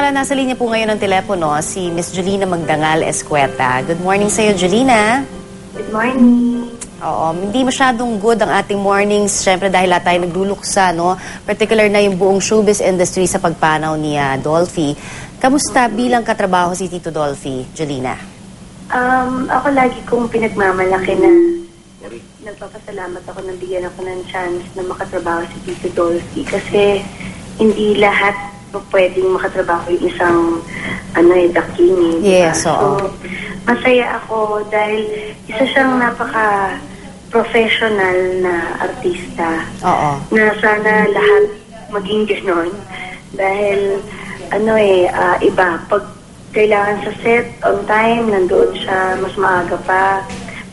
nasa linya po ngayon ng telepono si Miss Julina Magdangal Escueta. Good morning sa iyo, Julina. Good morning. Oo, hindi masyadong good ang ating mornings, syempre dahil lahat tayo nagluluksa, no? Particular na yung buong showbiz industry sa pagpanaw ni Dolphy. Kamusta bilang katrabaho si Tito Dolphy, Julina? Ako lagi kong pinagmamalaki na nagpapasalamat ako na bigyan ako ng chance na makatrabaho si Tito Dolphy kasi hindi lahat pwedeng makatrabaho yung isang daking. Yes, oo. So, masaya ako dahil isa siyang napaka-professional na artista. Oo. Na sana lahat maging gano'n. Dahil, iba, pag kailangan sa set, on time, nandoon siya, mas maaga pa.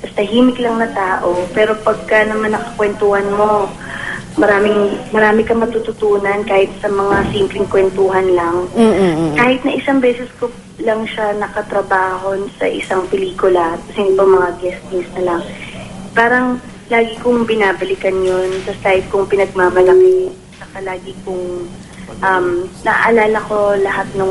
Tapos tahimik lang na tao. Pero pagka naman nakakwentuhan mo, marami kang matututunan kahit sa mga simpleng kwentuhan lang. Kahit na isang beses ko lang siya nakatrabaho sa isang pelikula, kasi pa mga guestings na lang. Parang lagi kong binabalikan yun, tapos kahit kong pinagmamalaki, saka lagi kong naalala ko lahat ng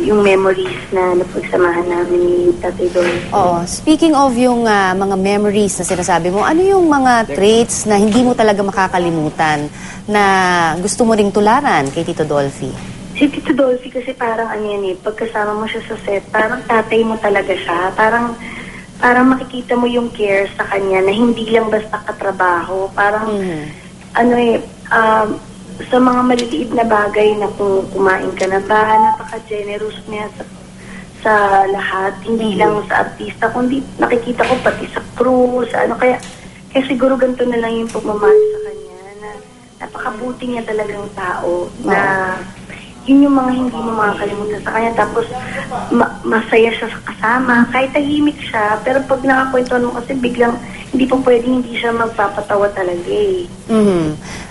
yung memories na napagsamahan namin ni Tatay Dolphy. Oo. Speaking of yung mga memories na sinasabi mo, ano yung mga traits na hindi mo talaga makakalimutan na gusto mo ring tularan kay Tito Dolphy? Si Tito Dolphy kasi parang pagkasama mo siya sa set, parang tatay mo talaga siya. Parang makikita mo yung care sa kanya na hindi lang basta katrabaho. Parang, sa mga maliliit na bagay na kung kumain ka na ba, napaka-generous niya sa lahat. Hindi lang sa artista, kundi nakikita ko pati sa crew, kaya siguro ganito na lang yung pagmamahal sa kanya, na napakabuti niya talagang tao, na yun yung mga hindi mo makakalimutan sa kanya. Tapos, masaya siya sa kasama. Kahit tahimik siya, pero pag nakakwentuhan mo kasi biglang, hindi pa pwedeng hindi siya magpapatawa talaga eh.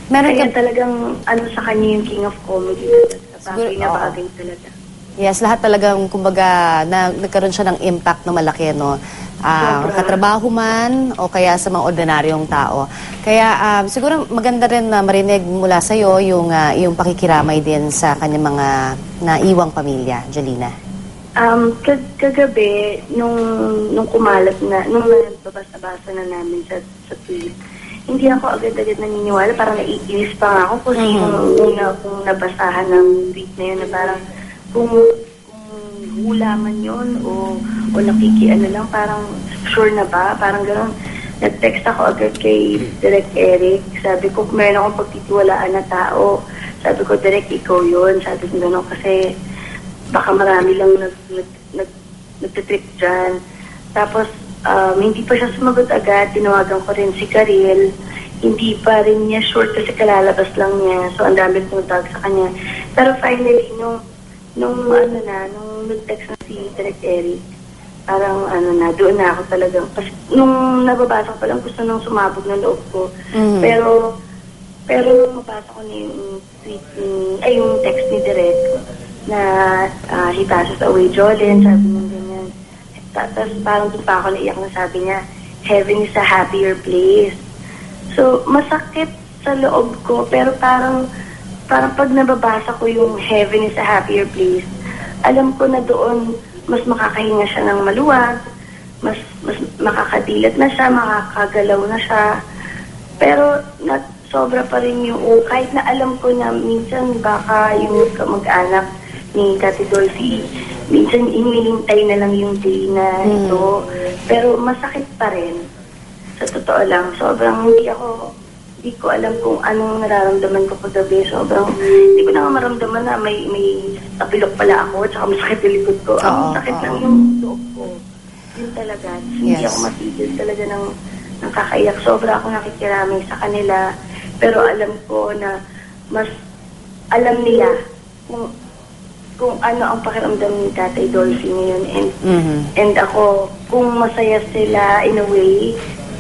Kaya talagang, sa kanya yung king of comedy. Bagay na bagay talaga. Yes, lahat talagang, kumbaga, nagkaroon siya ng impact na malaki, no? Katrabaho man o kaya sa mga ordinaryong tao. Kaya siguro maganda rin na marinig mula sa iyo yung pakikiramay din sa kanyang mga naiwang pamilya, Julina. Kagabi nung kumalat na nung nabasa-basa na namin sa tweet, hindi ako agad-agad naniniwala, parang naiinis pa nga ako kasi una kong nabasahan ng tweet na yun na parang kung hula man yun o lang, parang sure na ba? Parang gano'n. Nag-text ako agad kay Direk Eric. Sabi ko, meron akong pagtitiwalaan na tao. Sabi ko, Direk, ikaw yun. Sabi ko gano'n kasi baka marami lang nagtitrip dyan. Tapos, hindi pa siya sumagot agad. Tinawagan ko rin si Karel. Hindi pa rin niya sure kasi kalalabas lang niya. So, ang dami tumatawag sa kanya. Pero finally, nung nag-text na si Direk Eric, parang doon na ako talagang, kasi nung nababasa ko pa lang, gusto nang sumabog ng loob ko. Pero nung mabasa ko na yung tweet yung text ni Direk na he passes away, Jolene, sabi niya ganyan. Tapos parang doon pa ako naiyak na sabi niya, heaven is a happier place. So, masakit sa loob ko, pero parang pag nababasa ko yung heaven is a happier place, alam ko na doon mas makakahinga siya ng maluwag, mas makakadilat na siya, makakagalaw na siya. Pero sobra pa rin yung, kahit na alam ko na minsan baka yung kamag-anak ni Tati Dolphy, minsan inilintay na lang yung day na ito. Pero masakit pa rin. Sa totoo lang, sobrang hindi ko alam kung anong nararamdaman ko kagabi. Sobrang, hindi ko na maramdaman na may tapilok pala ako, tsaka masakit yung likod ko. Ang sakit lang yung loob ko. Yun talaga. Hindi ako matigil talaga ng kakaiyak. Sobra ako nakikiramay sa kanila. Pero alam ko na mas alam nila kung ano ang pakiramdam ni Tatay Dolphy ngayon. And ako, kung masaya sila in a way,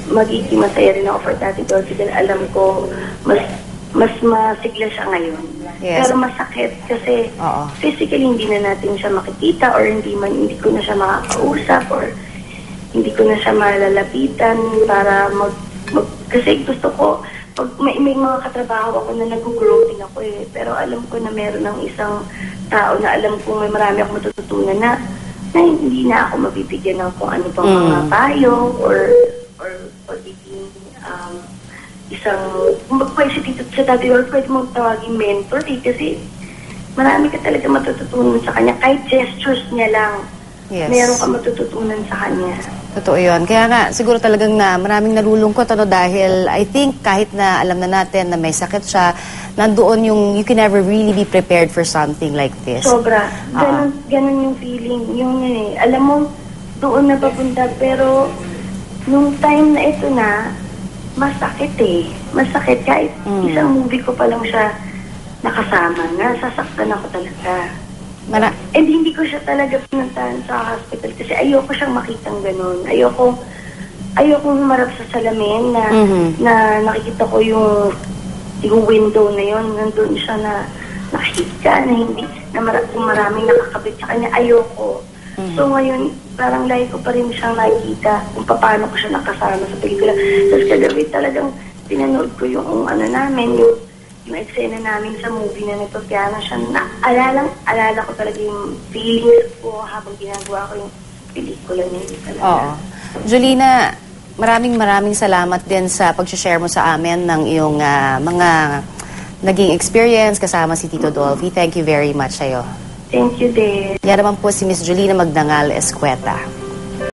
magiging masaya rin ako for Tati Dolphy dahil alam ko mas masigla siya ngayon. Yes. Pero masakit kasi physically hindi na natin siya makikita or hindi ko na siya makakausap or hindi ko na siya malalapitan para kasi gusto ko pag may mga katrabaho ako na nag-grow din ako eh. Pero alam ko na meron ng isang tao na alam ko may marami akong matututunan na hindi na ako mabibigyan ng kung ano pang mga payo or pagiging isang, pwede sa dati or pwede mong tawaging mentor eh, kasi marami ka talaga matututunan sa kanya. Kahit gestures niya lang, Yes. meron ka matututunan sa kanya. Totoo yun. Kaya nga, siguro talagang maraming nalulungkot dahil I think kahit na alam na natin na may sakit siya, nandoon yung you can never really be prepared for something like this. Sobra. Ganun yung feeling. Yung alam mo, doon na papunta, pero nung time na ito na, masakit eh. Masakit. Kahit isang movie ko pa lang siya nakasama na, sasaktan ako talaga. And hindi ko siya talaga pinuntahan sa hospital kasi ayoko siyang makitang ganun. Ayoko humarap sa salamin na nakikita ko yung window na yon, nandun siya na nakahika, na hindi, kung maraming nakakabit sa kanya, ayoko. So ngayon, parang lagi ko pa rin siyang nakikita kung paano ko siya nakasama sa pelikula. Tapos kagabi talagang pinanood ko yung namin, yung eksena namin sa movie na nagpapiano siya, alala ko talaga yung feelings ko habang ginagawa ko yung pelikula niya talaga. Oo. Julina, maraming salamat din sa pag-share mo sa amin ng iyong mga naging experience kasama si Tito Dolphy. Thank you very much sa'yo. Thank you, Dave. Yan naman po si Miss Julina Magdangal Escueta.